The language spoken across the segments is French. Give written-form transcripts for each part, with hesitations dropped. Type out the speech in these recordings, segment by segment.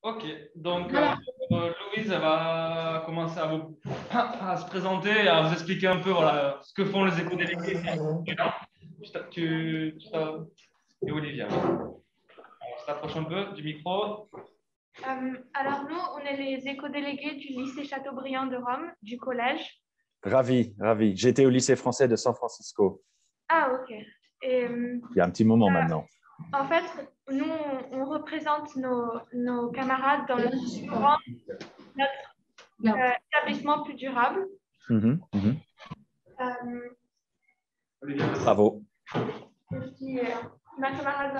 Ok, donc Voilà. Louise, elle va commencer à se présenter et à vous expliquer un peu voilà, ce que font les éco-délégués. Et Olivia. Alors, je t'approche un peu du micro. Alors nous, on est les éco-délégués du lycée Chateaubriand de Rome, du collège. Ravi, ravi. J'étais au lycée français de San Francisco. Ah, ok. Et, Il y a un petit moment maintenant. en fait, nous, on représente nos camarades dans le courant notre établissement plus durable. Bravo. Ma camarade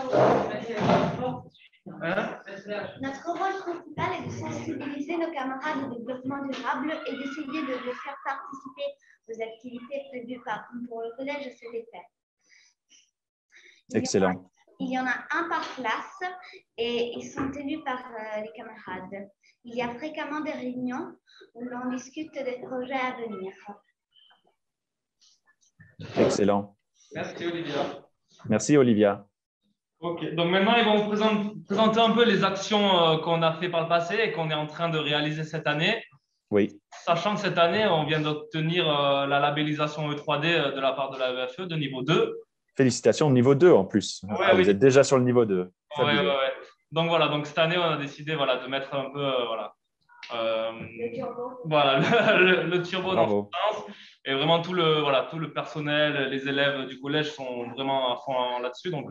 Notre rôle principal est de sensibiliser nos camarades au développement durable et d'essayer de les faire participer aux activités prévues pour le collège cet été. Excellent. Il y en a un par classe et ils sont tenus par les camarades. Il y a fréquemment des réunions où l'on discute des projets à venir. Excellent. Merci Olivia. Merci Olivia. Ok, donc maintenant ils vont vous présenter un peu les actions qu'on a fait par le passé et qu'on est en train de réaliser cette année. Oui. Sachant que cette année, on vient d'obtenir la labellisation E3D de la part de la EFE de niveau 2. Félicitations, niveau 2 en plus. Ouais, Vous êtes déjà sur le niveau 2. Ouais. Donc voilà, donc cette année, on a décidé voilà, de mettre un peu le turbo Bravo. dans ce sens. Et vraiment, tout le personnel, les élèves du collège sont vraiment à fond là-dessus. Donc,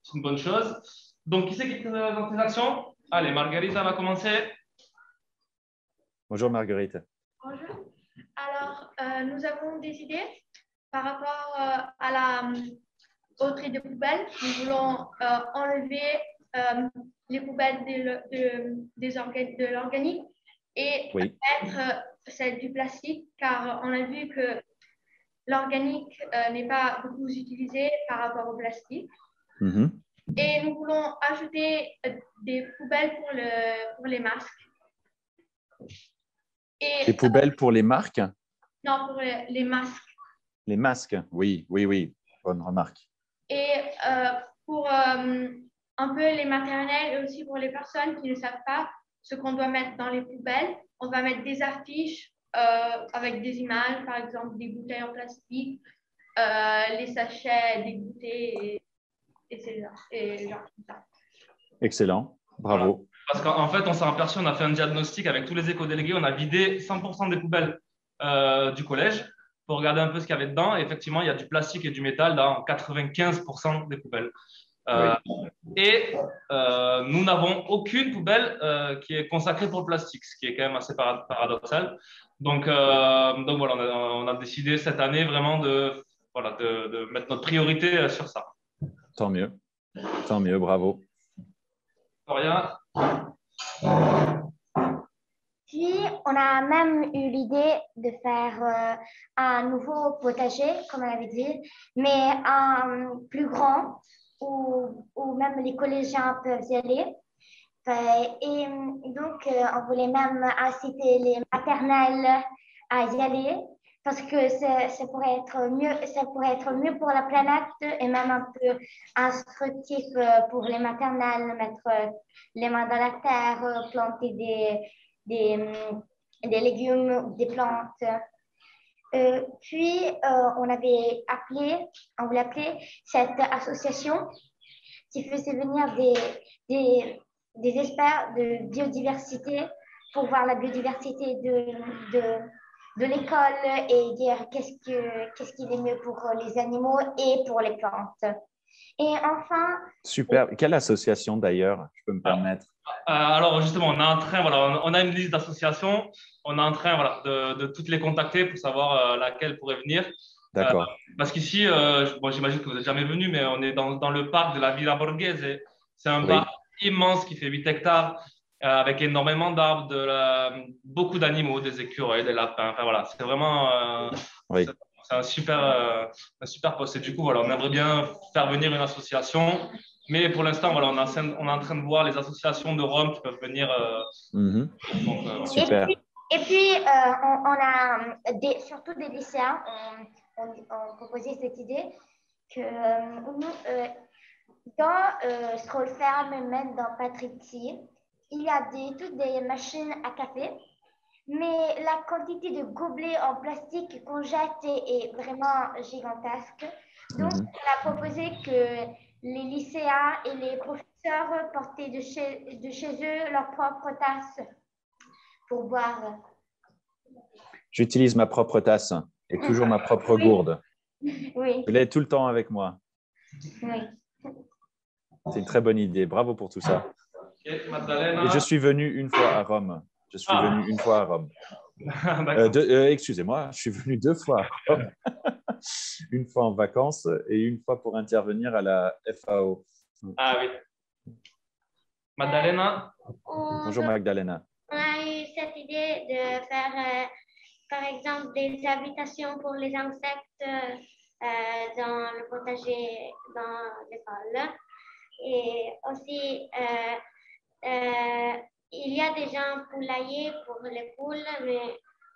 c'est une bonne chose. Donc, qui c'est qui présente les actions? Allez, Margarita va commencer. Bonjour Marguerite. Bonjour. Alors, nous avons des idées par rapport au tri des poubelles. Nous voulons enlever les poubelles de l'organique et mettre celles du plastique, car on a vu que l'organique n'est pas beaucoup utilisé par rapport au plastique. Et nous voulons ajouter des poubelles pour les masques. Les poubelles pour les marques? Non, pour les masques. Les masques, oui. Bonne remarque. Et pour un peu les maternels et aussi pour les personnes qui ne savent pas ce qu'on doit mettre dans les poubelles, on va mettre des affiches avec des images, par exemple des bouteilles en plastique, les sachets des goûters et genre tout ça. Excellent, bravo. Voilà. Parce qu'en fait, on s'est aperçu, on a fait un diagnostic avec tous les éco-délégués, on a vidé 100% des poubelles du collège pour regarder un peu ce qu'il y avait dedans. Et effectivement, il y a du plastique et du métal dans 95% des poubelles. Et nous n'avons aucune poubelle qui est consacrée pour le plastique, ce qui est quand même assez paradoxal. Donc voilà, on a décidé cette année vraiment de mettre notre priorité sur ça. Tant mieux, bravo. Gloria. Puis, on a même eu l'idée de faire un nouveau potager, comme on avait dit, mais un plus grand où même les collégiens peuvent y aller. Et donc, on voulait même inciter les maternelles à y aller parce que ça pourrait être mieux pour la planète et même un peu instructif pour les maternelles, mettre les mains dans la terre, planter des légumes, des plantes. Puis, on voulait appeler cette association qui faisait venir des experts de biodiversité pour voir la biodiversité de l'école et dire qu'est-ce qui est mieux pour les animaux et pour les plantes. Et enfin… Super. Quelle association d'ailleurs, je peux me permettre? Alors justement, on est en train, on a une liste d'associations. On est en train de toutes les contacter pour savoir laquelle pourrait venir. D'accord. Parce qu'ici, j'imagine que vous n'êtes jamais venu, mais on est dans le parc de la Villa Borghese. C'est un parc immense qui fait 8 hectares avec énormément d'arbres, beaucoup d'animaux, des écureuils, des lapins. Enfin voilà, c'est vraiment c'est un super poste. Et du coup, on aimerait bien faire venir une association. Mais pour l'instant, on est en train de voir les associations de Rome qui peuvent venir. Super. Et puis, on a surtout des lycéens ont proposé cette idée que dans Strollferm et même dans Patrick, il y a toutes des machines à café, mais la quantité de gobelets en plastique qu'on jette est vraiment gigantesque. Donc, on a proposé que les lycéens et les professeurs portaient de chez eux leur propre tasse pour boire. J'utilise ma propre tasse et toujours ma propre gourde. Oui. Je l'ai tout le temps avec moi. Oui. C'est une très bonne idée. Bravo pour tout ça. Ok, Maddalena. Et je suis venu une fois à Rome. Je suis venu une fois à Rome. D'accord. Excusez-moi, je suis venu 2 fois à Rome. Une fois en vacances et une fois pour intervenir à la FAO. Ah oui. Maddalena. Bonjour Magdalena. On a eu cette idée de faire, par exemple, des invitations pour les insectes dans le potager dans l'école. Et aussi, il y a déjà un poulailler pour les poules, mais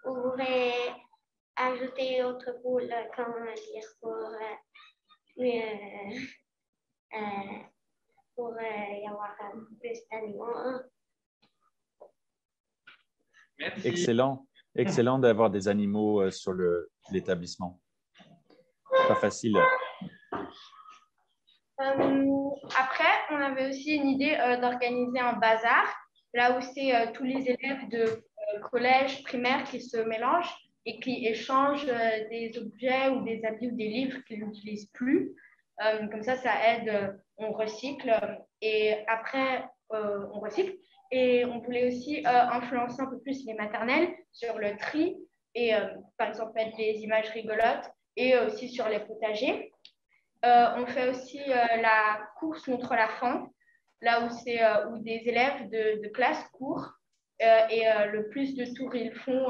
on pourrait ajouter autre poules, comment dire, pour y avoir plus d'animaux. Merci. Excellent. Excellent d'avoir des animaux sur l'établissement. Pas facile. Après, on avait aussi une idée d'organiser un bazar, là où c'est tous les élèves de collège, primaire qui se mélangent et qui échangent des objets ou des habits ou des livres qu'ils n'utilisent plus. Comme ça aide, on recycle et après, on recycle. Et on voulait aussi influencer un peu plus les maternelles sur le tri et par exemple mettre des images rigolotes et aussi sur les potagers. On fait aussi la course contre la faim, là où c'est où des élèves de classe courent et le plus de tours ils font,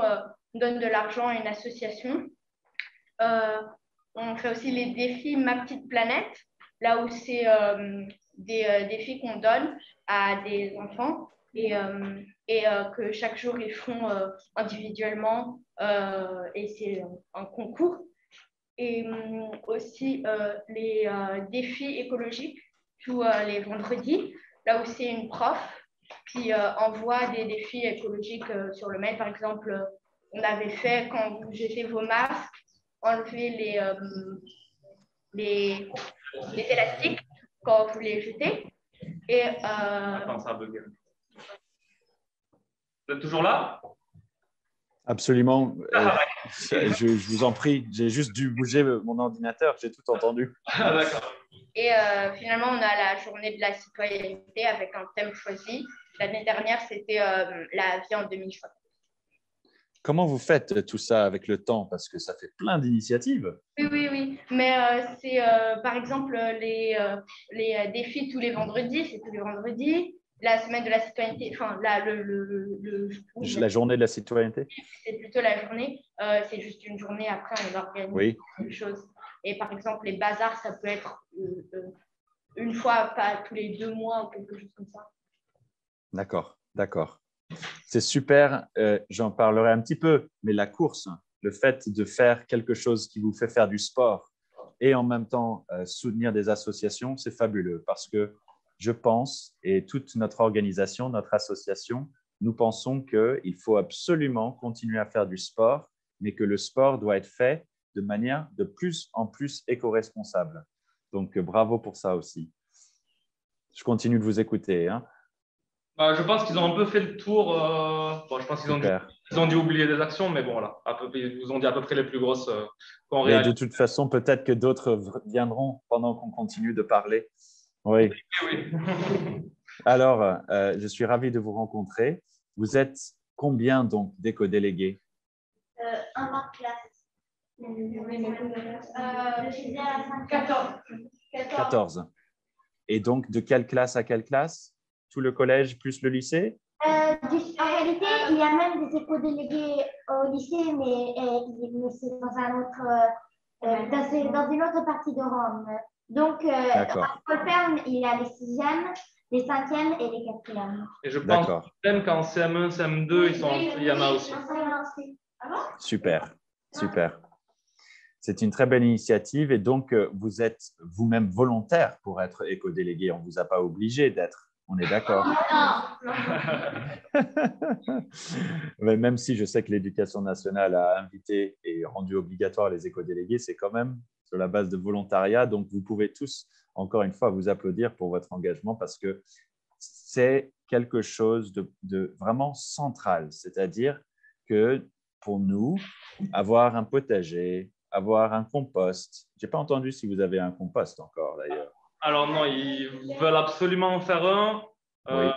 donne de l'argent à une association. On fait aussi les défis Ma Petite Planète, là où c'est des défis qu'on donne à des enfants et que chaque jour ils font individuellement et c'est un concours. Et aussi les défis écologiques tous les vendredis, là où c'est une prof qui envoie des défis écologiques sur le mail. Par exemple, on avait fait quand vous jetez vos masques, enlever les élastiques quand vous les jetez. Et, Attends, ça a bugué. Vous êtes toujours là? Absolument. Je vous en prie, j'ai juste dû bouger mon ordinateur, j'ai tout entendu. Ah, d'accord. Et finalement, on a la journée de la citoyenneté avec un thème choisi. L'année dernière, c'était la vie en 2060. Comment vous faites tout ça avec le temps? Parce que ça fait plein d'initiatives. Oui. Mais c'est par exemple les défis tous les vendredis, c'est tous les vendredis. La semaine de la citoyenneté, enfin La journée de la citoyenneté? C'est plutôt la journée. C'est juste une journée après, on organise quelque chose. Et par exemple, les bazars, ça peut être une fois, pas tous les 2 mois ou quelque chose comme ça. D'accord. C'est super, j'en parlerai un petit peu, mais la course, le fait de faire quelque chose qui vous fait faire du sport et en même temps soutenir des associations, c'est fabuleux parce que je pense, et toute notre organisation, notre association, nous pensons qu'il faut absolument continuer à faire du sport, mais que le sport doit être fait de manière de plus en plus éco-responsable. Donc, bravo pour ça aussi. Je continue de vous écouter. Je pense qu'ils ont un peu fait le tour. Je pense qu'ils ont dû oublier des actions, mais bon, voilà. Ils vous ont dit à peu près les plus grosses qu'on réalise. Mais de toute façon, peut-être que d'autres viendront pendant qu'on continue de parler. Oui. Alors, je suis ravi de vous rencontrer. Vous êtes combien donc d'éco-délégués? Un par classe. 14. Et donc, de quelle classe à quelle classe? Tout le collège plus le lycée? En réalité, il y a même des éco-délégués au lycée, mais c'est dans une autre partie de Rome. Donc, à Colperne, il y a les 6e, les 5e et les 4e. Et je pense même qu'en CM1, CM2, il y en a aussi. Super. C'est une très belle initiative et donc vous êtes vous-même volontaire pour être éco-délégué. On ne vous a pas obligé d'être On est d'accord. Mais même si je sais que l'Éducation nationale a invité et rendu obligatoire les éco-délégués, c'est quand même sur la base de volontariat. Donc, vous pouvez tous, encore une fois, vous applaudir pour votre engagement parce que c'est quelque chose de vraiment central. C'est-à-dire que pour nous, avoir un potager, avoir un compost. Je n'ai pas entendu si vous avez un compost encore, d'ailleurs. Alors non, ils veulent absolument en faire un. Oui.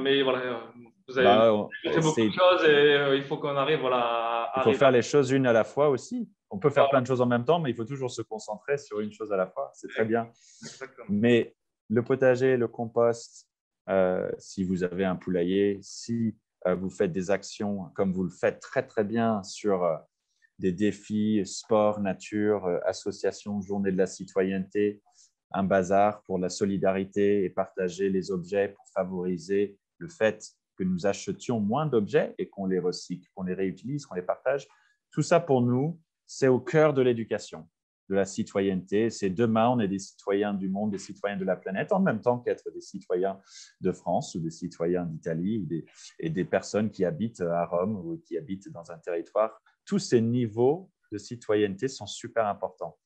Mais voilà, vous avez fait beaucoup de choses et il faut qu'on arrive il faut faire les choses une à la fois aussi. On peut faire plein de choses en même temps, mais il faut toujours se concentrer sur une chose à la fois. C'est très bien. Exactement. Mais le potager, le compost, si vous avez un poulailler, si vous faites des actions comme vous le faites très, très bien sur des défis, sport, nature, association, journée de la citoyenneté, un bazar pour la solidarité et partager les objets pour favoriser le fait que nous achetions moins d'objets et qu'on les recycle, qu'on les réutilise, qu'on les partage. Tout ça, pour nous, c'est au cœur de l'éducation, de la citoyenneté. C'est demain, on est des citoyens du monde, des citoyens de la planète, en même temps qu'être des citoyens de France ou des citoyens d'Italie et des personnes qui habitent à Rome ou qui habitent dans un territoire. Tous ces niveaux de citoyenneté sont super importants.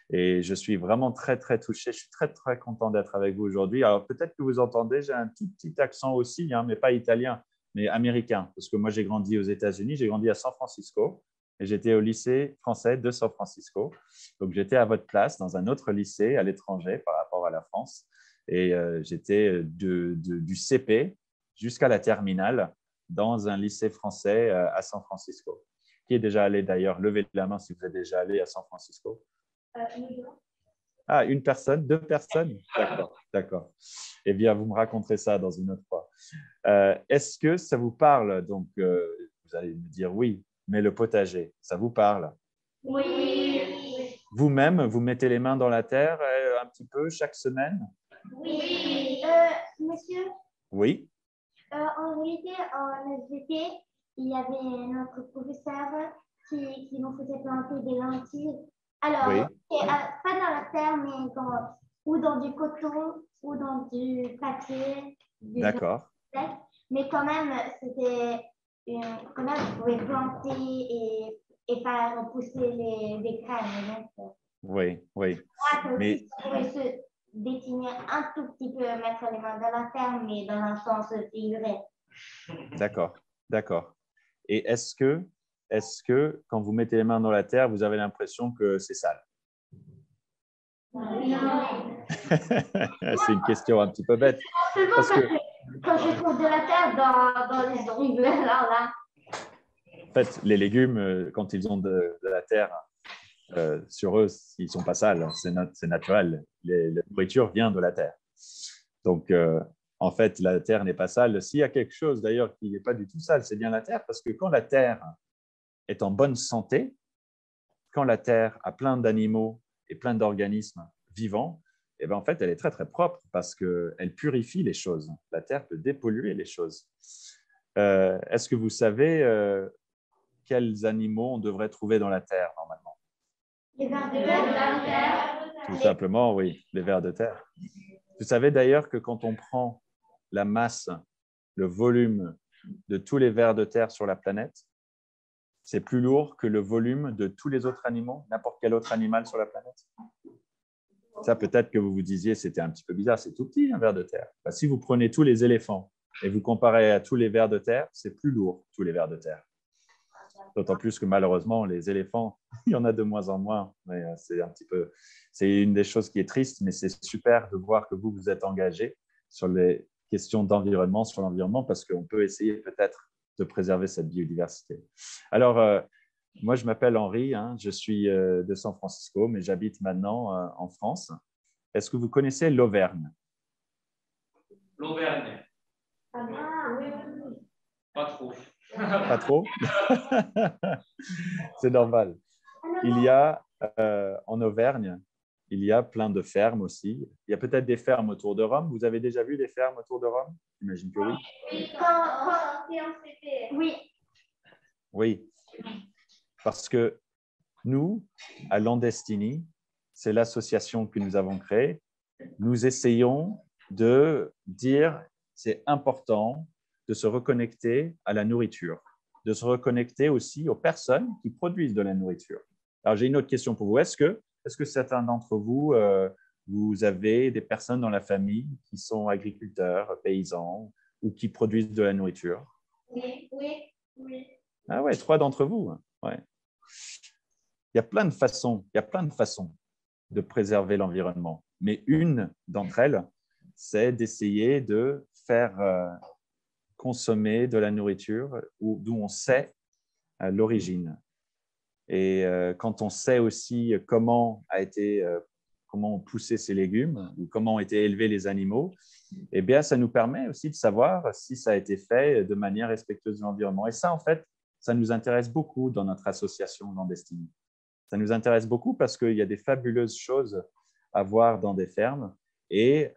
Et je suis vraiment très, très touché. Je suis très, très content d'être avec vous aujourd'hui. Alors, peut-être que vous entendez, j'ai un tout petit accent aussi, hein, mais pas italien, mais américain. Parce que moi, j'ai grandi aux États-Unis. J'ai grandi à San Francisco et j'étais au lycée français de San Francisco. Donc, j'étais à votre place dans un autre lycée à l'étranger par rapport à la France. Et j'étais du CP jusqu'à la terminale dans un lycée français à San Francisco. Qui est déjà allé d'ailleurs? Levez la main si vous êtes déjà allé à San Francisco. Ah, une personne, deux personnes? D'accord, d'accord. Eh bien, vous me raconterez ça dans une autre fois. Est-ce que ça vous parle? Donc, vous allez me dire oui, mais le potager, ça vous parle? Oui. Vous-même, vous mettez les mains dans la terre un petit peu chaque semaine? Oui. Monsieur, Oui. en réalité, en SVT, il y avait notre professeur qui nous faisait planter des lentilles. Alors, Oui. pas dans la terre, mais ou dans du coton, ou dans du papier, du D'accord. sec. Mais quand même, quand même, vous pouvez planter et faire pousser des graines. Oui, oui. Mais Vous pouvez se définir un tout petit peu, mettre les mains dans la terre, mais dans un sens figuré. d'accord, d'accord. Et est-ce que quand vous mettez les mains dans la terre, vous avez l'impression que c'est sale? C'est une question un petit peu bête. Parce que, Quand je trouve de la terre dans les ongles, là. en fait, les légumes, quand ils ont de la terre sur eux, ils ne sont pas sales. C'est naturel. La nourriture vient de la terre. Donc, en fait, la terre n'est pas sale. S'il y a quelque chose, d'ailleurs, qui n'est pas du tout sale, c'est bien la terre. Parce que quand la terre est en bonne santé, quand la terre a plein d'animaux et plein d'organismes vivants, eh bien, en fait, elle est très, très propre parce qu'elle purifie les choses. La terre peut dépolluer les choses. Est-ce que vous savez quels animaux on devrait trouver dans la terre, normalement? Les vers de terre. Tout simplement, oui, les vers de terre. Vous savez d'ailleurs que quand on prend la masse, le volume de tous les vers de terre sur la planète, c'est plus lourd que le volume de tous les autres animaux, n'importe quel autre animal sur la planète. Ça, peut-être que vous vous disiez, c'était un petit peu bizarre, c'est tout petit, un ver de terre. Ben, si vous prenez tous les éléphants et vous comparez à tous les vers de terre, c'est plus lourd, tous les vers de terre. D'autant plus que malheureusement, les éléphants, il y en a de moins en moins. Mais c'est une des choses qui est triste, mais c'est super de voir que vous êtes engagé sur les questions d'environnement, sur l'environnement, parce qu'on peut essayer peut-être de préserver cette biodiversité. Alors, moi, je m'appelle Henri, hein, je suis de San Francisco, mais j'habite maintenant en France. Est-ce que vous connaissez l'Auvergne? L'Auvergne. Ah, oui. Pas trop. Pas trop? C'est normal. Il y a en Auvergne, il y a plein de fermes aussi. Il y a peut-être des fermes autour de Rome. Vous avez déjà vu des fermes autour de Rome? J'imagine que oui. Oui. Oui, parce que nous, à Landestini, c'est l'association que nous avons créée, nous essayons de dire c'est important de se reconnecter à la nourriture, de se reconnecter aussi aux personnes qui produisent de la nourriture. Alors, j'ai une autre question pour vous. Est-ce que certains d'entre vous, vous avez des personnes dans la famille qui sont agriculteurs, paysans ou qui produisent de la nourriture? Oui, oui, oui. Ah ouais, 3 d'entre vous. Ouais. Il y a plein de façons de préserver l'environnement. Mais une d'entre elles, c'est d'essayer de faire consommer de la nourriture d'où on sait l'origine. Et quand on sait aussi comment ont poussé ces légumes ou comment ont été élevés les animaux, eh bien, ça nous permet aussi de savoir si ça a été fait de manière respectueuse de l'environnement. Et ça, en fait, ça nous intéresse beaucoup dans notre association Landestini. Ça nous intéresse beaucoup parce qu'il y a des fabuleuses choses à voir dans des fermes. Et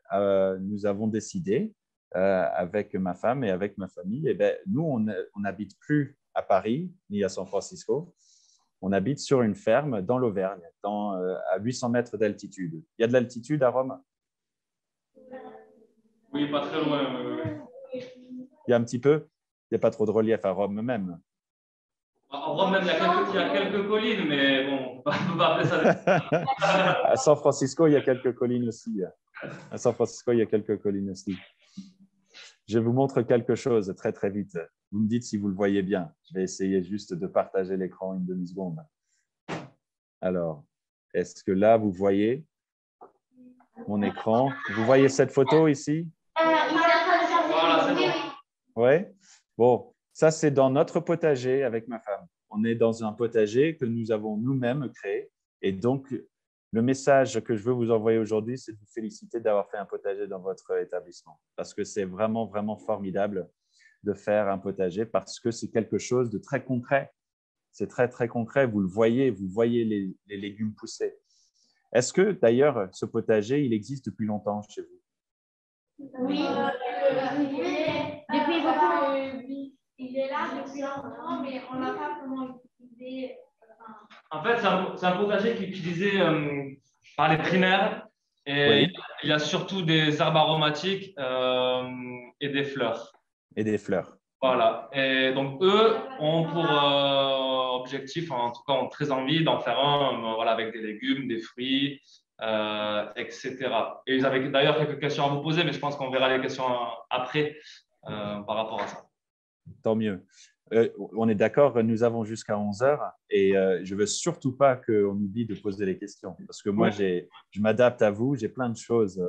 nous avons décidé, avec ma femme et avec ma famille, eh bien, nous, on n'habite plus à Paris ni à San Francisco. On habite sur une ferme dans l'Auvergne, à 800 mètres d'altitude. Il y a de l'altitude à Rome? Oui, pas très loin. Oui. Il y a un petit peu? Il n'y a pas trop de relief à Rome même. En Rome, même, il y a quelques collines, mais bon, on ne peut pas appeler ça. À San Francisco, il y a quelques collines aussi. Je vous montre quelque chose très, très vite. Vous me dites si vous le voyez bien. Je vais essayer juste de partager l'écran une demi-seconde. Alors, est-ce que là, vous voyez mon écran? Vous voyez cette photo ici? Voilà, c'est bon. Oui. Bon, ça, c'est dans notre potager avec ma femme. On est dans un potager que nous avons nous-mêmes créé. Et donc, le message que je veux vous envoyer aujourd'hui, c'est de vous féliciter d'avoir fait un potager dans votre établissement. Parce que c'est vraiment, vraiment formidable de faire un potager parce que c'est quelque chose de très concret. C'est très, très concret. Vous voyez les légumes pousser. Est-ce que, d'ailleurs, ce potager, il existe depuis longtemps chez vous? Oui, depuis beaucoup. Il est là depuis longtemps, mais on n'a pas vraiment utilisé. En fait, c'est un potager qui est utilisé par les primaires. Et Oui. il y a surtout des herbes aromatiques et des fleurs. Et des fleurs. Voilà. Et donc, eux ont pour objectif, en tout cas, ont très envie d'en faire un voilà, avec des légumes, des fruits, etc. Et ils avaient d'ailleurs quelques questions à vous poser, mais je pense qu'on verra les questions après par rapport à ça. Tant mieux. On est d'accord, nous avons jusqu'à 11 heures et je ne veux surtout pas qu'on oublie de poser les questions parce que moi, je m'adapte à vous, j'ai plein de choses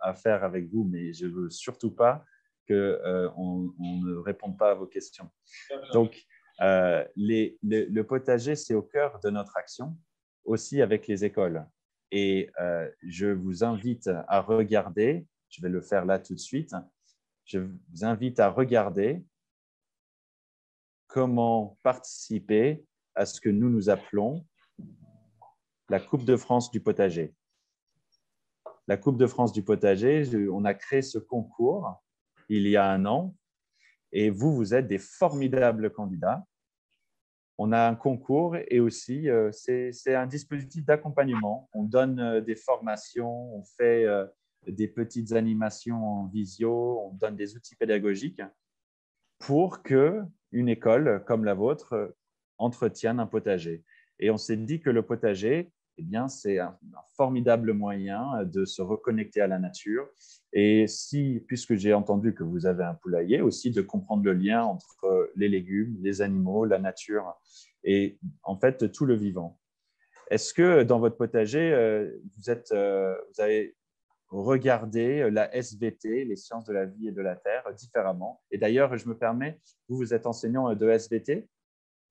à faire avec vous, mais je ne veux surtout pas qu'on ne réponde pas à vos questions. Donc, le potager, c'est au cœur de notre action, aussi avec les écoles. Et je vous invite à regarder, je vais le faire là tout de suite, je vous invite à regarder comment participer à ce que nous appelons la Coupe de France du potager. La Coupe de France du potager, on a créé ce concours il y a 1 an et vous êtes des formidables candidats. On a un concours et aussi, c'est un dispositif d'accompagnement. On donne des formations, on fait des petites animations en visio, on donne des outils pédagogiques pour qu'une école comme la vôtre entretienne un potager. Et on s'est dit que le potager, eh bien, c'est un formidable moyen de se reconnecter à la nature. Et puisque j'ai entendu que vous avez un poulailler, aussi de comprendre le lien entre les légumes, les animaux, la nature et en fait tout le vivant. Est-ce que dans votre potager, vous avez regardé la SVT, les sciences de la vie et de la terre, différemment? Et d'ailleurs, je me permets, vous êtes enseignant de SVT?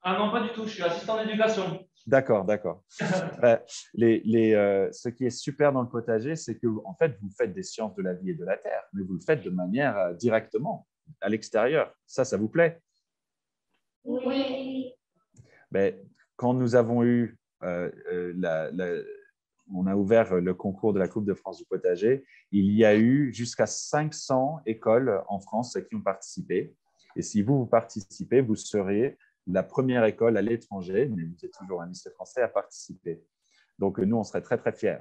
Ah non, pas du tout, je suis assistant d'éducation. D'accord. Ce qui est super dans le potager, c'est que en fait, vous faites des sciences de la vie et de la terre, mais vous le faites de manière directement, à l'extérieur. Ça vous plaît? Oui. Mais quand nous avons eu, on a ouvert le concours de la Coupe de France du potager, il y a eu jusqu'à 500 écoles en France qui ont participé. Et si vous participez, vous serez la première école à l'étranger, mais vous êtes toujours un lycée français, à participer. Donc, nous, on serait très, très fiers.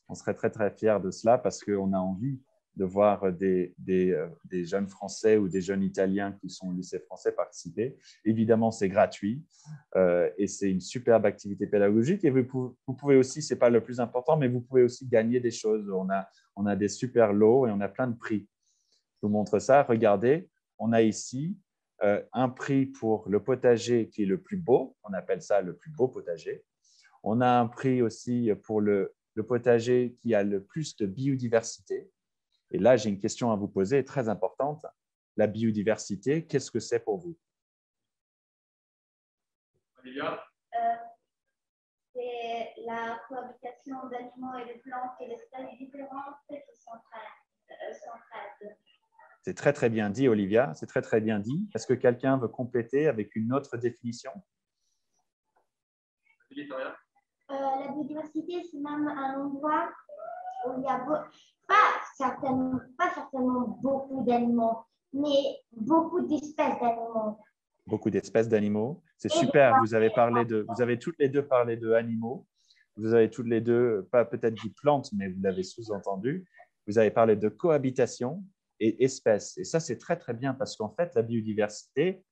On serait très, très fiers de cela parce qu'on a envie de voir des jeunes Français ou des jeunes Italiens qui sont au lycée français participer. Évidemment, c'est gratuit et c'est une superbe activité pédagogique. Et vous pouvez aussi, ce n'est pas le plus important, mais vous pouvez aussi gagner des choses. On a des super lots et on a plein de prix. Je vous montre ça. Regardez, on a ici un prix pour le potager qui est le plus beau. On appelle ça le plus beau potager. On a un prix aussi pour le potager qui a le plus de biodiversité. Et là, j'ai une question à vous poser, très importante. La biodiversité, qu'est-ce que c'est pour vous? Olivia? C'est la cohabitation d'animaux et de plantes et d'espèces différentes qui s'entraident. C'est très, très bien dit, Olivia. C'est très, très bien dit. Est-ce que quelqu'un veut compléter avec une autre définition? La biodiversité, c'est même un endroit où il y a pas certainement beaucoup d'animaux, mais beaucoup d'espèces d'animaux. Beaucoup d'espèces d'animaux. C'est super. Vous avez toutes les deux parlé de animaux. Vous avez toutes les deux, pas peut-être dit plantes, mais vous l'avez sous-entendu. Vous avez parlé de cohabitation et espèces. Et ça, c'est très, très bien parce qu'en fait, la biodiversité,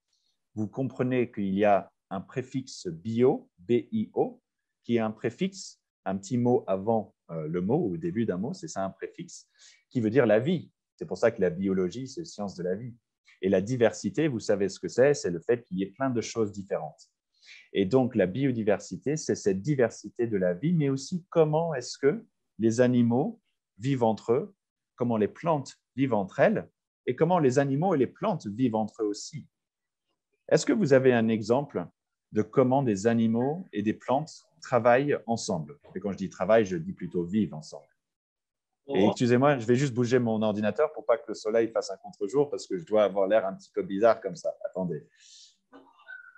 vous comprenez qu'il y a un préfixe bio, B-I-O, qui est un préfixe, un petit mot avant le mot, au début d'un mot, c'est ça un préfixe, qui veut dire la vie. C'est pour ça que la biologie, c'est la science de la vie. Et la diversité, vous savez ce que c'est le fait qu'il y ait plein de choses différentes. Et donc, la biodiversité, c'est cette diversité de la vie, mais aussi comment est-ce que les animaux vivent entre eux, comment les plantes vivent entre elles, et comment les animaux et les plantes vivent entre eux aussi. Est-ce que vous avez un exemple de comment des animaux et des plantes travaillent ensemble? Et quand je dis travail, je dis plutôt vivent ensemble. Et excusez-moi, je vais juste bouger mon ordinateur pour pas que le soleil fasse un contre-jour parce que je dois avoir l'air un petit peu bizarre comme ça. Attendez.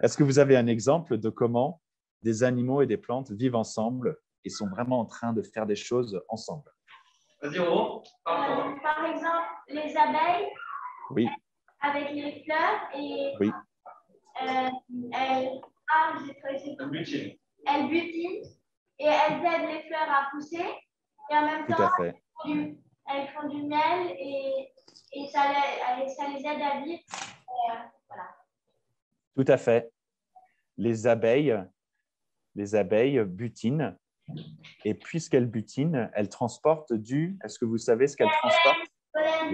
Est-ce que vous avez un exemple de comment des animaux et des plantes vivent ensemble et sont vraiment en train de faire des choses ensemble? Vas-y, Roro. Par exemple, les abeilles Oui. avec les fleurs et Oui. elles butinent et elles aident les fleurs à pousser et en même Tout temps, à fait. elles font du miel et ça les aide à vivre. Voilà. Tout à fait. Les abeilles butinent et puisqu'elles butinent, elles transportent est-ce que vous savez ce qu'elles transportent?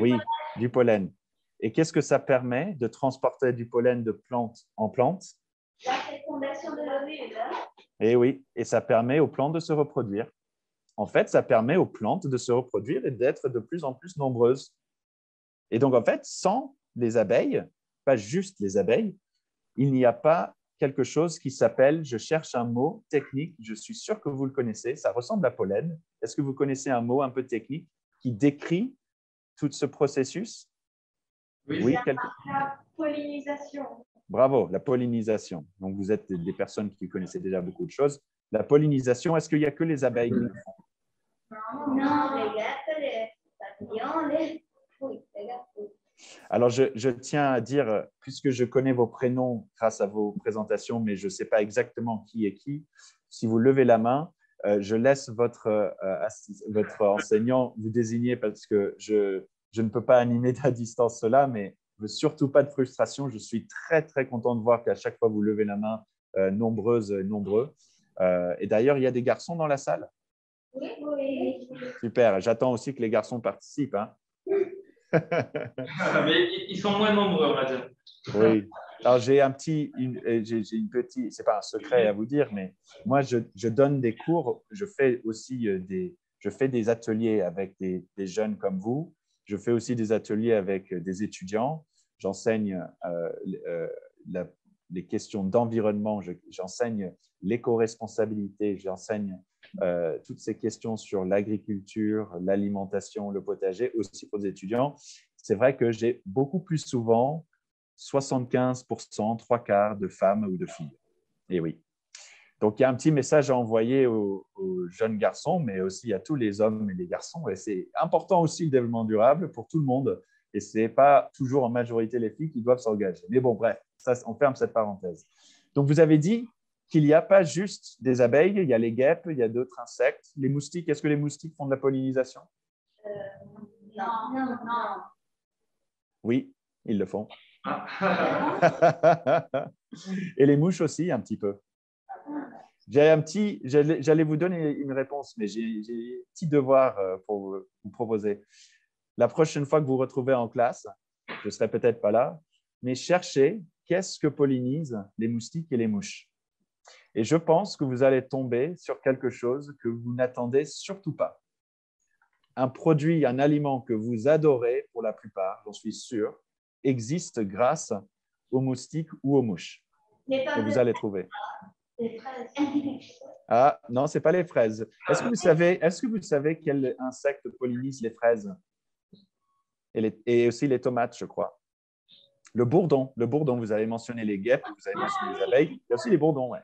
Oui, du pollen. Et qu'est-ce que ça permet de transporter du pollen de plante en plante? La fécondation de l'ovule. Et oui, et ça permet aux plantes de se reproduire. En fait, ça permet aux plantes de se reproduire et d'être de plus en plus nombreuses. Et donc, en fait, sans les abeilles, pas juste les abeilles, il n'y a pas quelque chose qui s'appelle, je cherche un mot technique, je suis sûr que vous le connaissez, ça ressemble à pollen. Est-ce que vous connaissez un mot un peu technique qui décrit tout ce processus? Oui, la pollinisation. Bravo, la pollinisation. Donc, vous êtes des personnes qui connaissaient déjà beaucoup de choses. La pollinisation, est-ce qu'il n'y a que les abeilles qui le font? Non, les guêpes, les papillons, les fouilles. Alors, je tiens à dire, puisque je connais vos prénoms grâce à vos présentations, mais je ne sais pas exactement qui est qui, si vous levez la main, je laisse votre enseignant vous désigner parce que je ne peux pas animer à distance cela, mais je veux surtout pas de frustration. Je suis très, très content de voir qu'à chaque fois, vous levez la main, nombreuses et nombreux. Et d'ailleurs, il y a des garçons dans la salle? Oui, oui. Super. J'attends aussi que les garçons participent. Hein. Mais ils sont moins nombreux, on va dire. Oui. Alors, j'ai une petite, c'est pas un secret à vous dire, mais moi, je donne des cours. Je fais aussi des ateliers avec des jeunes comme vous. Je fais aussi des ateliers avec des étudiants. J'enseigne les questions d'environnement. J'enseigne l'éco-responsabilité. J'enseigne toutes ces questions sur l'agriculture, l'alimentation, le potager, aussi pour les étudiants. C'est vrai que j'ai beaucoup plus souvent 75%, 3/4 de femmes ou de filles. Et oui. Donc, il y a un petit message à envoyer aux jeunes garçons, mais aussi à tous les hommes et les garçons. Et c'est important aussi le développement durable pour tout le monde. Et ce n'est pas toujours en majorité les filles qui doivent s'engager. Mais bon, bref, ça, on ferme cette parenthèse. Donc, vous avez dit qu'il n'y a pas juste des abeilles, il y a les guêpes, il y a d'autres insectes. Les moustiques, est-ce que les moustiques font de la pollinisation? Oui, ils le font. Ah. Et les mouches aussi, un petit peu. J'allais vous donner une réponse, mais j'ai un petit devoir pour vous proposer. La prochaine fois que vous vous retrouvez en classe, je ne serai peut-être pas là, mais cherchez qu'est-ce que pollinisent les moustiques et les mouches. Et je pense que vous allez tomber sur quelque chose que vous n'attendez surtout pas. Un produit, un aliment que vous adorez pour la plupart, j'en suis sûr, existe grâce aux moustiques ou aux mouches. Et vous allez trouver. Les fraises. Ah, non, ce n'est pas les fraises. Est-ce que vous savez quel insecte pollinise les fraises et aussi les tomates, je crois? Le bourdon, vous avez mentionné les guêpes, vous avez mentionné les abeilles, il y a aussi les bourdons, ouais.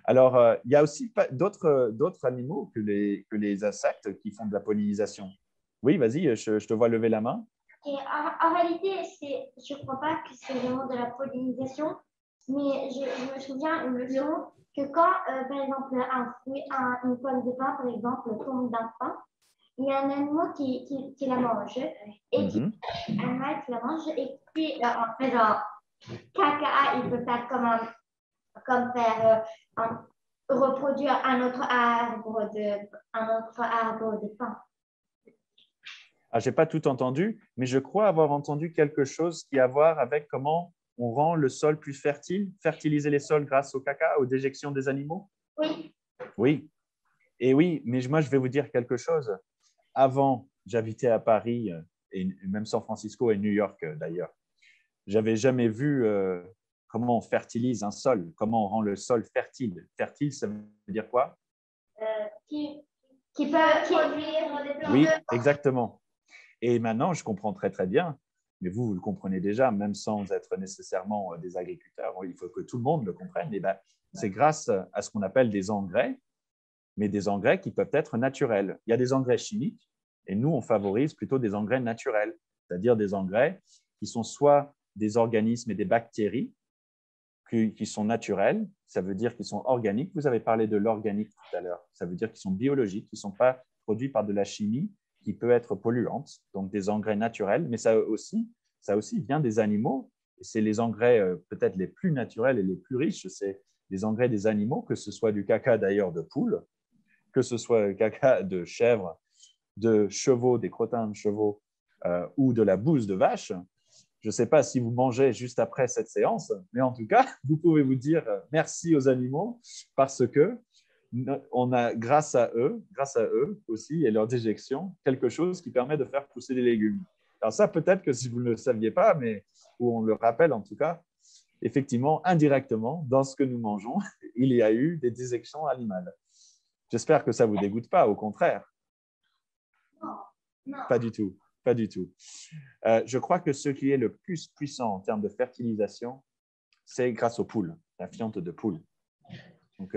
Alors, il y a aussi d'autres animaux que les insectes qui font de la pollinisation. Oui, vas-y, je te vois lever la main. Et en réalité, je ne crois pas que c'est vraiment de la pollinisation, mais je me souviens une leçon que quand, par exemple, un fruit, une pomme de pin, par exemple, tombe d'un pin, il y a un animal qui la mange et un animal qui la mange et puis en fait genre caca, il peut faire comme faire reproduire un autre arbre de pain. Ah, je n'ai pas tout entendu, mais je crois avoir entendu quelque chose qui a à voir avec comment on rend le sol plus fertile, fertiliser les sols grâce au caca, aux déjections des animaux. Oui. Oui. Et oui, mais moi, je vais vous dire quelque chose. Avant, j'habitais à Paris, et même San Francisco et New York d'ailleurs. Je n'avais jamais vu comment on fertilise un sol, comment on rend le sol fertile. Fertile, ça veut dire quoi? Qui peut produire des plantes. Oui, exactement. Et maintenant, je comprends très, très bien, mais vous le comprenez déjà, même sans être nécessairement des agriculteurs. Il faut que tout le monde le comprenne. Et ben, c'est grâce à ce qu'on appelle des engrais, mais des engrais qui peuvent être naturels. Il y a des engrais chimiques, et nous, on favorise plutôt des engrais naturels, c'est-à-dire des engrais qui sont soit des organismes et des bactéries qui sont naturels, ça veut dire qu'ils sont organiques. Vous avez parlé de l'organique tout à l'heure. Ça veut dire qu'ils sont biologiques, qu'ils ne sont pas produits par de la chimie qui peut être polluante, donc des engrais naturels. Mais ça aussi vient des animaux. Et c'est les engrais peut-être les plus naturels et les plus riches, c'est les engrais des animaux, que ce soit du caca d'ailleurs de poule, que ce soit le caca de chèvre, de chevaux, des crottins de chevaux ou de la bouse de vache. Je ne sais pas si vous mangez juste après cette séance, mais en tout cas, vous pouvez vous dire merci aux animaux parce que on a, grâce à eux aussi et leur déjection, quelque chose qui permet de faire pousser des légumes. Alors ça, peut-être que si vous ne le saviez pas, mais ou on le rappelle en tout cas, effectivement, indirectement, dans ce que nous mangeons, il y a eu des déjections animales. J'espère que ça ne vous dégoûte pas, au contraire. Non. Pas du tout. Pas du tout. Je crois que ce qui est le plus puissant en termes de fertilisation, c'est grâce aux poules, la fiente de poule. Donc,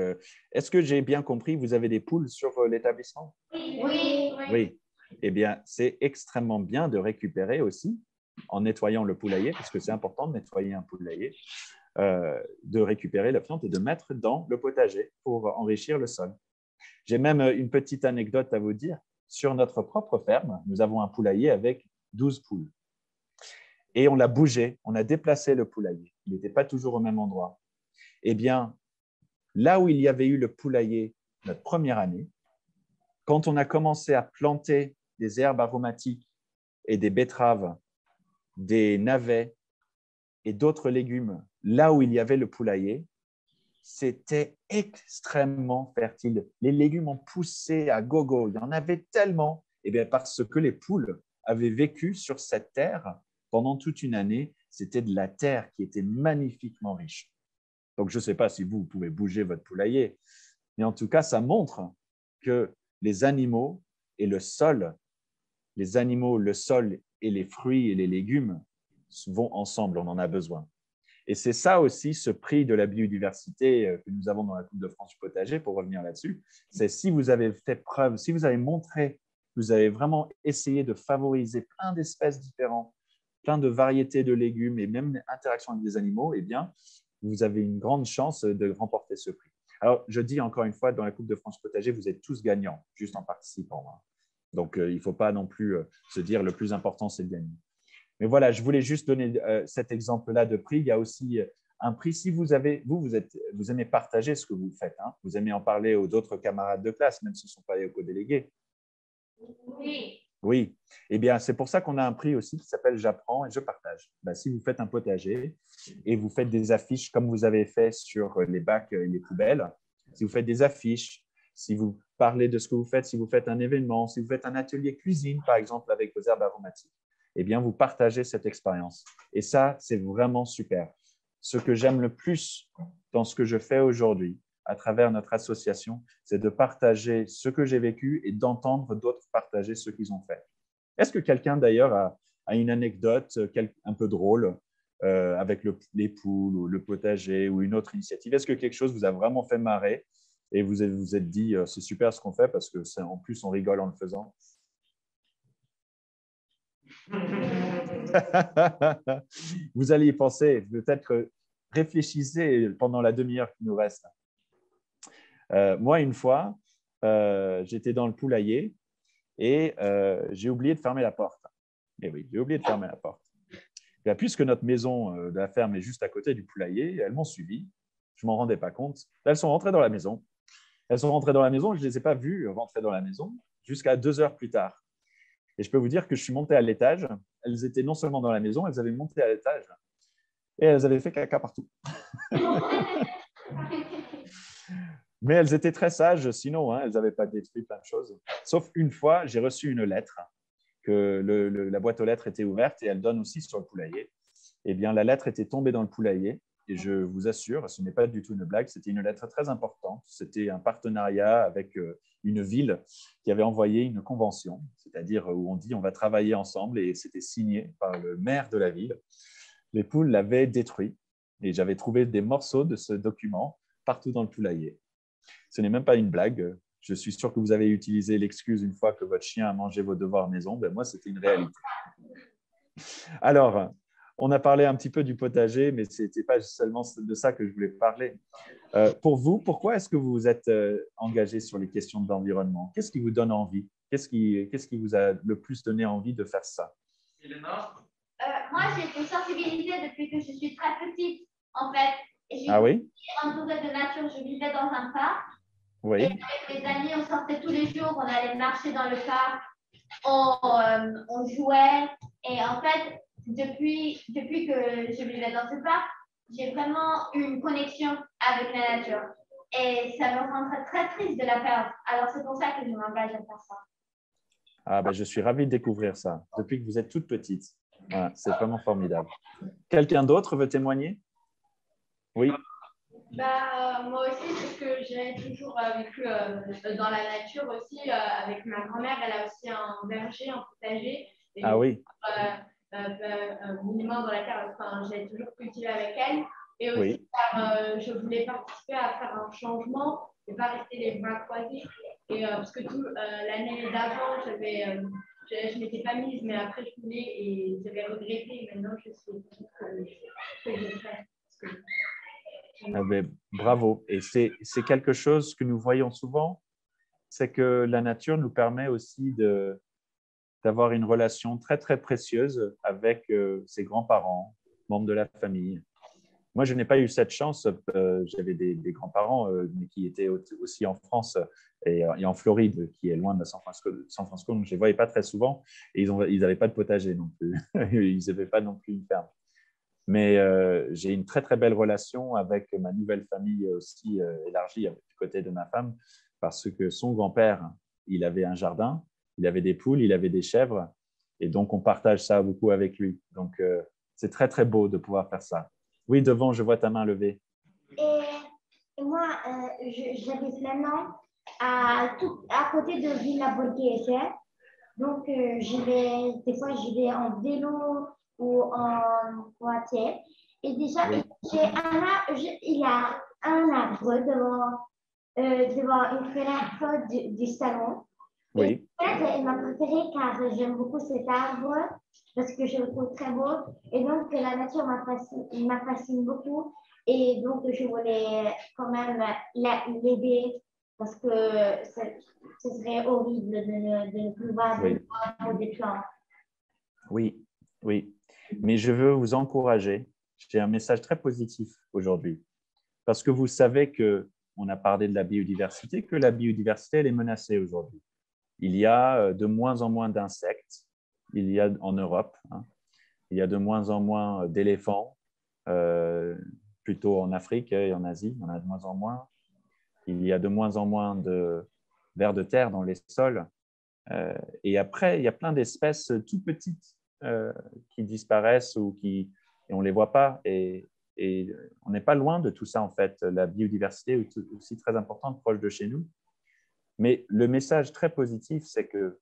est-ce que j'ai bien compris, vous avez des poules sur l'établissement? Oui. Eh bien, c'est extrêmement bien de récupérer aussi, en nettoyant le poulailler, parce que c'est important de nettoyer un poulailler, de récupérer la fiente et de mettre dans le potager pour enrichir le sol. J'ai même une petite anecdote à vous dire. Sur notre propre ferme, nous avons un poulailler avec 12 poules. Et on l'a bougé, on a déplacé le poulailler. Il n'était pas toujours au même endroit. Eh bien, là où il y avait eu le poulailler notre première année, quand on a commencé à planter des herbes aromatiques et des betteraves, des navets et d'autres légumes, là où il y avait le poulailler, c'était extrêmement fertile. Les légumes ont poussé à gogo. Il y en avait tellement. Eh bien, parce que les poules avaient vécu sur cette terre pendant toute une année. C'était de la terre qui était magnifiquement riche. Donc, je ne sais pas si vous pouvez bouger votre poulailler, mais en tout cas, ça montre que les animaux et le sol, les animaux, le sol et les fruits et les légumes vont ensemble. On en a besoin. Et c'est ça aussi, ce prix de la biodiversité que nous avons dans la Coupe de France du potager, pour revenir là-dessus, c'est si vous avez fait preuve, si vous avez montré, vous avez vraiment essayé de favoriser plein d'espèces différentes, plein de variétés de légumes et même interaction avec des animaux, eh bien, vous avez une grande chance de remporter ce prix. Alors, je dis encore une fois, dans la Coupe de France du potager, vous êtes tous gagnants, juste en participant. Donc, il ne faut pas non plus se dire le plus important, c'est de gagner. Mais voilà, je voulais juste donner cet exemple-là de prix. Il y a aussi un prix. Si vous aimez partager ce que vous faites, hein, vous aimez en parler aux autres camarades de classe, même si ce ne sont pas les co-délégués. Oui. Oui, eh bien, c'est pour ça qu'on a un prix aussi qui s'appelle J'apprends et je partage. Ben, si vous faites un potager et vous faites des affiches comme vous avez fait sur les bacs et les poubelles, si vous faites des affiches, si vous parlez de ce que vous faites, si vous faites un événement, si vous faites un atelier cuisine, par exemple, avec vos herbes aromatiques, eh bien, vous partagez cette expérience. Et ça, c'est vraiment super. Ce que j'aime le plus dans ce que je fais aujourd'hui, à travers notre association, c'est de partager ce que j'ai vécu et d'entendre d'autres partager ce qu'ils ont fait. Est-ce que quelqu'un, d'ailleurs, a une anecdote un peu drôle avec les poules ou le potager ou une autre initiative? Est-ce que quelque chose vous a vraiment fait marrer et vous vous êtes dit, c'est super ce qu'on fait parce que en plus, on rigole en le faisant? Vous allez y penser, peut-être réfléchissez pendant la demi-heure qui nous reste. Moi, une fois, j'étais dans le poulailler et j'ai oublié de fermer la porte. Et oui, j'ai oublié de fermer la porte. Et puisque notre maison de la ferme est juste à côté du poulailler, elles m'ont suivi. Je ne m'en rendais pas compte. Elles sont rentrées dans la maison. Elles sont rentrées dans la maison. Je ne les ai pas vues rentrer dans la maison jusqu'à 2 heures plus tard. Et je peux vous dire que je suis monté à l'étage. Elles étaient non seulement dans la maison, elles avaient monté à l'étage et elles avaient fait caca partout. Mais elles étaient très sages, sinon, hein, elles n'avaient pas détruit plein de choses. Sauf une fois, j'ai reçu une lettre, que la boîte aux lettres était ouverte et elle donne aussi sur le poulailler. Eh bien, la lettre était tombée dans le poulailler et je vous assure, ce n'est pas du tout une blague, c'était une lettre très importante. C'était un partenariat avec une ville qui avait envoyé une convention, c'est-à-dire où on dit on va travailler ensemble et c'était signé par le maire de la ville. Les poules l'avaient détruit et j'avais trouvé des morceaux de ce document partout dans le poulailler. Ce n'est même pas une blague. Je suis sûr que vous avez utilisé l'excuse une fois que votre chien a mangé vos devoirs maison. Ben moi, c'était une réalité. Alors, on a parlé un petit peu du potager, mais ce n'était pas seulement de ça que je voulais parler. Pour vous, pourquoi est-ce que vous vous êtes engagé sur les questions d'environnement? Qu'est-ce qui vous donne envie? Qu'est-ce qui vous a le plus donné envie de faire ça? Moi, j'ai été sensibilisée depuis que je suis très petite, en fait. Ah oui? Entourée de nature, je vivais dans un parc. Oui. Et avec mes amis, on sortait tous les jours, on allait marcher dans le parc, on jouait. Et en fait, depuis que je vivais dans ce parc, j'ai vraiment eu une connexion avec la nature. Et ça me rendrait très triste de la perdre. Alors, c'est pour ça que je m'engage à faire ça. Ah ben, je suis ravi de découvrir ça, depuis que vous êtes toute petite. Voilà, c'est vraiment formidable. Quelqu'un d'autre veut témoigner? Oui. Moi aussi, parce que j'ai toujours vécu dans la nature aussi. Avec ma grand-mère, elle a aussi un verger, un potager. Et ah oui. Minimum dans la terre, enfin, j'ai toujours cultivé avec elle. Et aussi, Oui. je voulais participer à faire un changement et pas rester les bras croisés. Et parce que l'année d'avant, je ne m'étais pas mise, mais après, je voulais et j'avais regretté. Et maintenant, je sais que je fais. Ah ben, bravo. Et c'est quelque chose que nous voyons souvent, c'est que la nature nous permet aussi d'avoir une relation très, très précieuse avec ses grands-parents, membres de la famille. Moi, je n'ai pas eu cette chance. J'avais des grands-parents mais qui étaient aussi en France et en Floride, qui est loin de San Francisco, donc je ne les voyais pas très souvent. Et ils n'avaient pas de potager non plus. Ils n'avaient pas non plus une ferme. Mais j'ai une très, très belle relation avec ma nouvelle famille aussi élargie du côté de ma femme, parce que son grand-père, il avait un jardin, il avait des poules, il avait des chèvres, et donc on partage ça beaucoup avec lui. Donc, c'est très, très beau de pouvoir faire ça. Oui, devant, je vois ta main levée. Et moi, j'habite maintenant à côté de Villa Borghese. Donc, des fois, j'y vais en vélo ou en voiture. Et déjà, Oui. il y a un arbre devant une fenêtre du salon. Oui. Et c'est ma préférée car j'aime beaucoup cet arbre parce que je le trouve très beau. Et donc, la nature m'affascine beaucoup. Et donc, je voulais quand même l'aider parce que ce serait horrible de ne plus voir Oui. des arbres ou des plantes. Oui, oui. Mais je veux vous encourager. J'ai un message très positif aujourd'hui. Parce que vous savez qu'on a parlé de la biodiversité, que la biodiversité, elle est menacée aujourd'hui. Il y a de moins en moins d'insectes. Il y a en Europe, hein, il y a de moins en moins d'éléphants, plutôt en Afrique et en Asie, il y en a de moins en moins. Il y a de moins en moins de vers de terre dans les sols. Et après, il y a plein d'espèces tout petites qui disparaissent et on ne les voit pas. Et on n'est pas loin de tout ça, en fait. La biodiversité est aussi très importante, proche de chez nous. Mais le message très positif, c'est que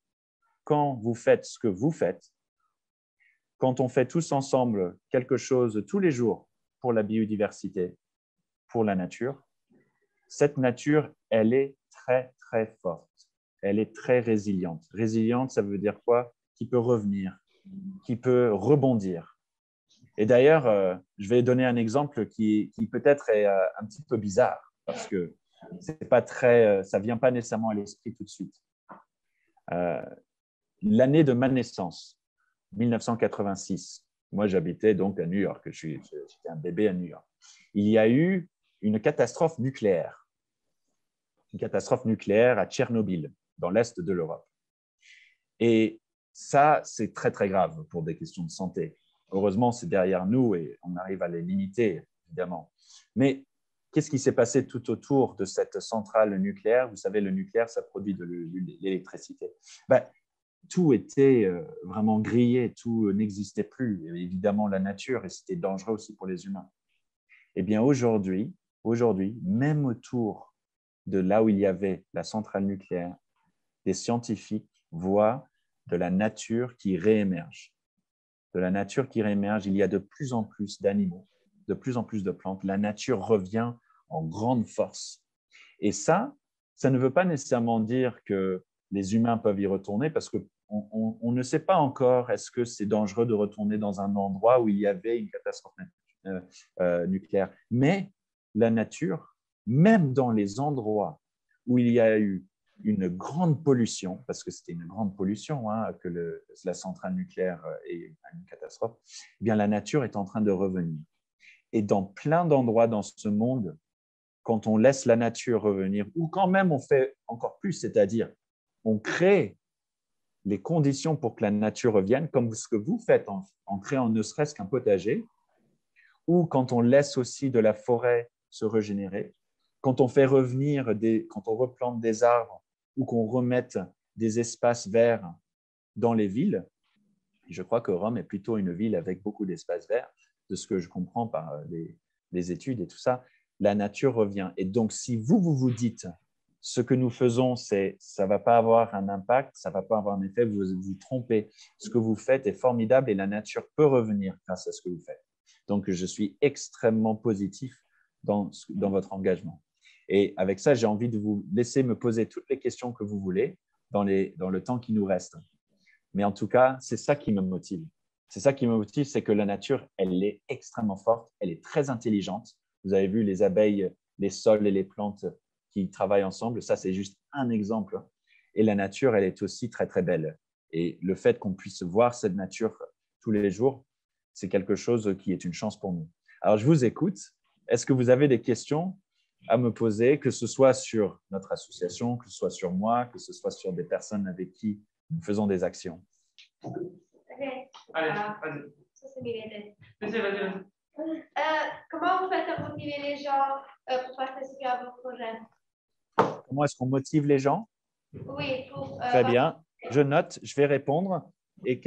quand vous faites ce que vous faites, quand on fait tous ensemble quelque chose tous les jours pour la biodiversité, pour la nature, cette nature, elle est très, très forte. Elle est très résiliente. Résiliente, ça veut dire quoi? Qui peut revenir, qui peut rebondir. Et d'ailleurs, je vais donner un exemple qui peut-être est un petit peu bizarre, parce que c'est pas très, ça ne vient pas nécessairement à l'esprit tout de suite. L'année de ma naissance, 1986, moi j'habitais donc à New York, j'étais un bébé à New York. Il y a eu une catastrophe nucléaire à Tchernobyl, dans l'est de l'Europe. Et ça, c'est très, très grave pour des questions de santé. Heureusement, c'est derrière nous et on arrive à les limiter, évidemment. Mais qu'est-ce qui s'est passé tout autour de cette centrale nucléaire? Vous savez, le nucléaire, ça produit de l'électricité. Tout était vraiment grillé, tout n'existait plus. Et évidemment, la nature, et c'était dangereux aussi pour les humains. Eh bien, aujourd'hui, même autour de là où il y avait la centrale nucléaire, des scientifiques voient de la nature qui réémerge. De la nature qui réémerge, il y a de plus en plus d'animaux, de plus en plus de plantes. La nature revient en grande force. Et ça ne veut pas nécessairement dire que les humains peuvent y retourner parce qu'on ne sait pas encore est-ce que c'est dangereux de retourner dans un endroit où il y avait une catastrophe nucléaire. Mais la nature, même dans les endroits où il y a eu une grande pollution, parce que c'était une grande pollution que la centrale nucléaire est une catastrophe, eh bien la nature est en train de revenir. Et dans plein d'endroits dans ce monde, quand on laisse la nature revenir, ou quand même on fait encore plus, c'est-à-dire on crée les conditions pour que la nature revienne, comme ce que vous faites en créant ne serait-ce qu'un potager, ou quand on laisse aussi de la forêt se régénérer, quand on fait revenir, quand on replante des arbres, ou qu'on remette des espaces verts dans les villes. Je crois que Rome est plutôt une ville avec beaucoup d'espaces verts, de ce que je comprends par les études et tout ça. La nature revient. Et donc, si vous dites ce que nous faisons, ça ne va pas avoir un impact, ça ne va pas avoir un effet, vous vous trompez. Ce que vous faites est formidable et la nature peut revenir grâce à ce que vous faites. Donc, je suis extrêmement positif dans votre engagement. Et avec ça, j'ai envie de vous laisser me poser toutes les questions que vous voulez dans le temps qui nous reste. Mais en tout cas, c'est ça qui me motive. C'est ça qui me motive, c'est que la nature, elle est extrêmement forte, elle est très intelligente. Vous avez vu les abeilles, les sols et les plantes qui travaillent ensemble. Ça, c'est juste un exemple. Et la nature, elle est aussi très, très belle. Et le fait qu'on puisse voir cette nature tous les jours, c'est quelque chose qui est une chance pour nous. Alors, je vous écoute. Est-ce que vous avez des questions à me poser, que ce soit sur notre association, que ce soit sur moi, que ce soit sur des personnes avec qui nous faisons des actions? Okay. Allez, vas-y. Ça, c'est bien. Vas-y. Comment vous faites motiver les gens pour participer à vos projets? Comment est-ce qu'on motive les gens? Oui, pour. Très bien. Je note, je vais répondre et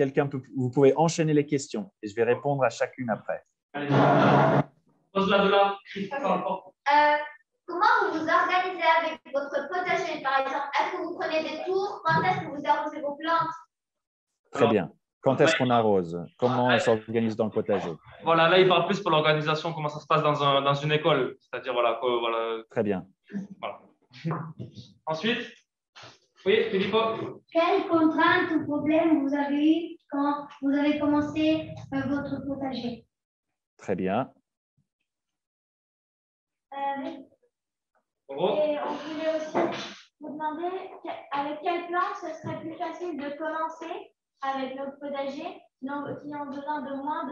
vous pouvez enchaîner les questions et je vais répondre à chacune après. Allez, pose-la de là. Comment vous vous organisez avec votre potager, par exemple? Est-ce que vous prenez des tours? Quand est-ce que vous arrosez vos plantes? Très bien. Quand est-ce qu'on arrose? Comment on s'organise dans le potager? Voilà, là, il parle plus pour l'organisation, comment ça se passe dans une école. C'est-à-dire, voilà. Très bien. Voilà. Ensuite, oui, Filippo. Quelles contraintes ou problèmes vous avez eu quand vous avez commencé votre potager? Très bien. Bravo. Et on voulait aussi vous demander avec quelle plante ce serait plus facile de commencer avec notre potager qui ont besoin de moins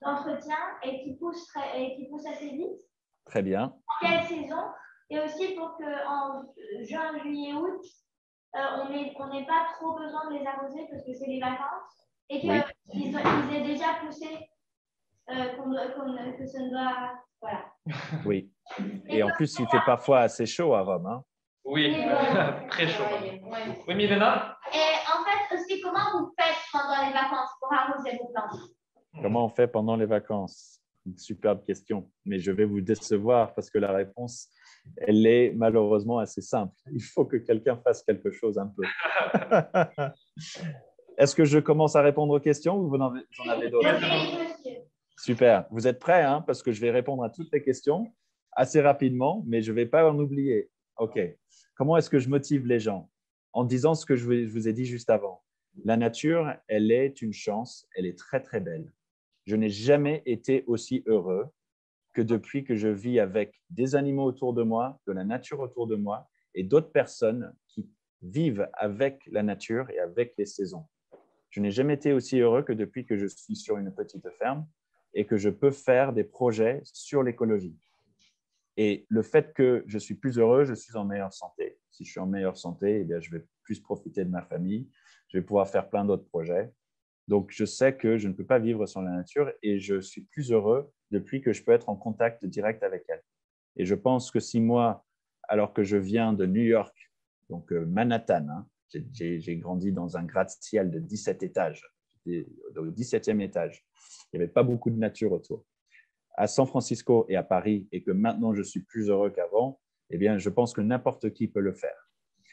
d'entretien et qui poussent assez vite. Très bien. Quelle saison? Et aussi pour qu'en juin, juillet, août, on n'ait pas trop besoin de les arroser parce que c'est les vacances et qu'ils aient déjà poussé, que ce ne doit. Voilà. Oui. Et en plus, il fait parfois assez chaud à Rome. Hein. Oui, très chaud. Oui, Milena? Et en fait, aussi, comment vous faites pendant les vacances pour arroser vos plantes? Comment on fait pendant les vacances? Une superbe question, mais je vais vous décevoir parce que la réponse, elle est malheureusement assez simple. Il faut que quelqu'un fasse quelque chose un peu. Est-ce que je commence à répondre aux questions ou vous en avez d'autres? Super. Vous êtes prêts, hein, parce que je vais répondre à toutes les questions assez rapidement, mais je ne vais pas en oublier. OK. Comment est-ce que je motive les gens? En disant ce que je vous ai dit juste avant. La nature, elle est une chance, elle est très, très belle. Je n'ai jamais été aussi heureux que depuis que je vis avec des animaux autour de moi, de la nature autour de moi et d'autres personnes qui vivent avec la nature et avec les saisons. Je n'ai jamais été aussi heureux que depuis que je suis sur une petite ferme et que je peux faire des projets sur l'écologie. Et le fait que je suis plus heureux, je suis en meilleure santé. Si je suis en meilleure santé, eh bien, je vais plus profiter de ma famille, je vais pouvoir faire plein d'autres projets. Donc, je sais que je ne peux pas vivre sans la nature et je suis plus heureux depuis que je peux être en contact direct avec elle. Et je pense que si moi, alors que je viens de New York, donc Manhattan, hein, j'ai grandi dans un gratte-ciel de 17 étages, au 17e étage. Il n'y avait pas beaucoup de nature autour. À San Francisco et à Paris, et que maintenant je suis plus heureux qu'avant, eh bien, je pense que n'importe qui peut le faire.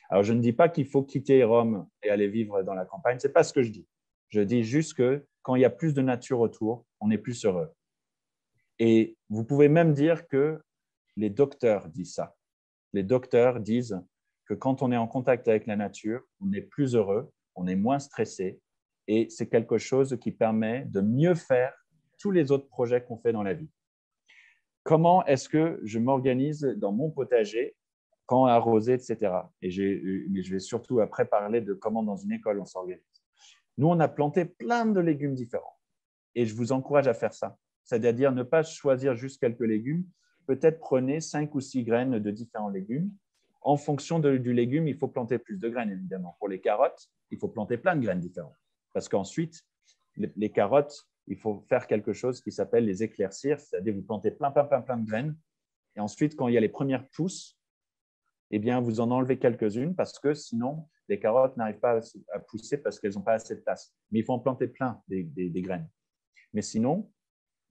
Alors, je ne dis pas qu'il faut quitter Rome et aller vivre dans la campagne, ce n'est pas ce que je dis. Je dis juste que quand il y a plus de nature autour, on est plus heureux. Et vous pouvez même dire que les docteurs disent ça. Les docteurs disent que quand on est en contact avec la nature, on est plus heureux, on est moins stressé, et c'est quelque chose qui permet de mieux faire tous les autres projets qu'on fait dans la vie. Comment est-ce que je m'organise dans mon potager, quand arroser, etc. Mais je vais surtout après parler de comment dans une école on s'organise. Nous, on a planté plein de légumes différents et je vous encourage à faire ça. C'est-à-dire ne pas choisir juste quelques légumes. Peut-être prenez 5 ou 6 graines de différents légumes. En fonction du légume, il faut planter plus de graines, évidemment. Pour les carottes, il faut planter plein de graines différentes. Parce qu'ensuite, les carottes, il faut faire quelque chose qui s'appelle les éclaircir, c'est-à-dire vous plantez plein de graines. Et ensuite, quand il y a les premières pousses, eh bien, vous en enlevez quelques-unes parce que sinon, les carottes n'arrivent pas à pousser parce qu'elles n'ont pas assez de place. Mais il faut en planter plein des graines. Mais sinon,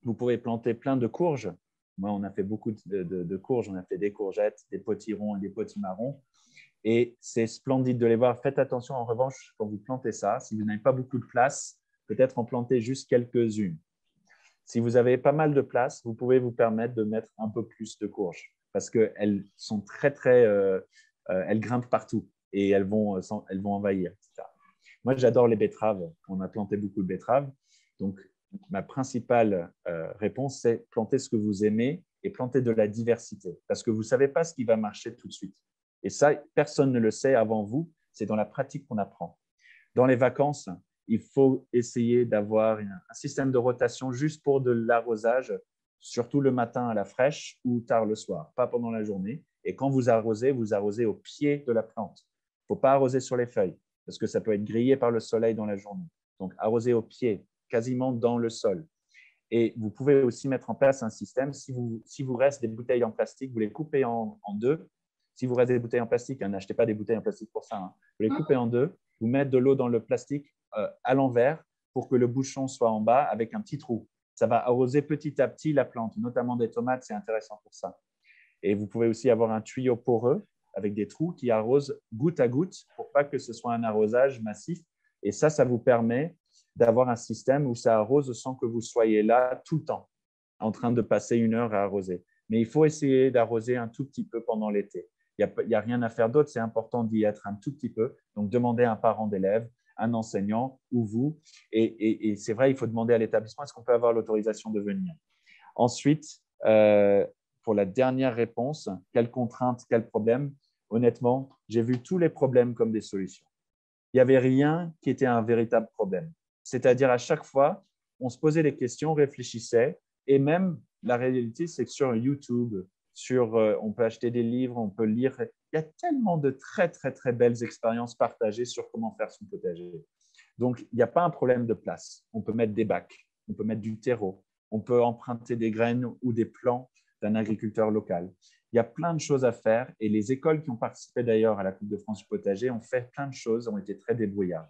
vous pouvez planter plein de courges. Moi, on a fait beaucoup de courges. On a fait des courgettes, des potirons et des potimarrons. Et c'est splendide de les voir. Faites attention, en revanche, quand vous plantez ça, si vous n'avez pas beaucoup de place, peut-être en planter juste quelques-unes. Si vous avez pas mal de place, vous pouvez vous permettre de mettre un peu plus de courges parce qu'elles sont elles grimpent partout et elles vont envahir, etc. Moi, j'adore les betteraves. On a planté beaucoup de betteraves. Donc, ma principale réponse, c'est planter ce que vous aimez et planter de la diversité parce que vous ne savez pas ce qui va marcher tout de suite. Et ça, personne ne le sait avant vous. C'est dans la pratique qu'on apprend. Dans les vacances, il faut essayer d'avoir un système de rotation juste pour de l'arrosage, surtout le matin à la fraîche ou tard le soir, pas pendant la journée. Et quand vous arrosez au pied de la plante. Il ne faut pas arroser sur les feuilles parce que ça peut être grillé par le soleil dans la journée. Donc, arroser au pied, quasiment dans le sol. Et vous pouvez aussi mettre en place un système, si vous reste des bouteilles en plastique, vous les coupez en deux. Si vous reste des bouteilles en plastique, n'achetez pas des bouteilles en plastique pour ça. Hein. Vous les coupez en deux, vous mettez de l'eau dans le plastique à l'envers pour que le bouchon soit en bas avec un petit trou. Ça va arroser petit à petit la plante, notamment des tomates, c'est intéressant pour ça. Et vous pouvez aussi avoir un tuyau poreux avec des trous qui arrosent goutte à goutte pour pas que ce soit un arrosage massif. Et ça vous permet d'avoir un système où ça arrose sans que vous soyez là tout le temps, en train de passer 1 heure à arroser. Mais il faut essayer d'arroser un tout petit peu pendant l'été. Il n'y a rien à faire d'autre, c'est important d'y être un tout petit peu. Donc, demandez à un parent d'élève, un enseignant ou vous. Et c'est vrai, il faut demander à l'établissement, est-ce qu'on peut avoir l'autorisation de venir? Ensuite, pour la dernière réponse, quelle contrainte, quel problème, honnêtement, j'ai vu tous les problèmes comme des solutions. Il n'y avait rien qui était un véritable problème. C'est-à-dire à chaque fois, on se posait des questions, on réfléchissait, et même la réalité, c'est que sur YouTube, on peut acheter des livres, on peut lire. Il y a tellement de très, très, très belles expériences partagées sur comment faire son potager. Donc, il n'y a pas un problème de place. On peut mettre des bacs, on peut mettre du terreau, on peut emprunter des graines ou des plants d'un agriculteur local. Il y a plein de choses à faire et les écoles qui ont participé d'ailleurs à la Coupe de France du potager ont fait plein de choses, ont été très débrouillards.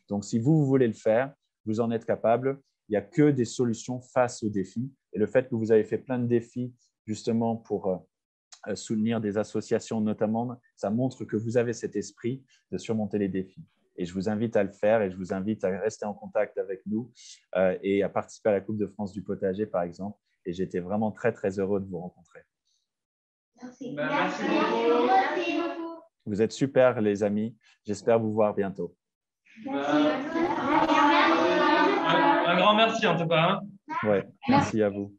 Donc, si vous voulez le faire, vous en êtes capable. Il n'y a que des solutions face aux défis. Et le fait que vous avez fait plein de défis justement pour soutenir des associations notamment, ça montre que vous avez cet esprit de surmonter les défis. Et je vous invite à le faire et je vous invite à rester en contact avec nous et à participer à la Coupe de France du potager, par exemple. Et j'étais vraiment très, très heureux de vous rencontrer. Merci. Merci beaucoup. Vous êtes super, les amis. J'espère vous voir bientôt. Un grand merci en tout cas. Ouais, merci à vous.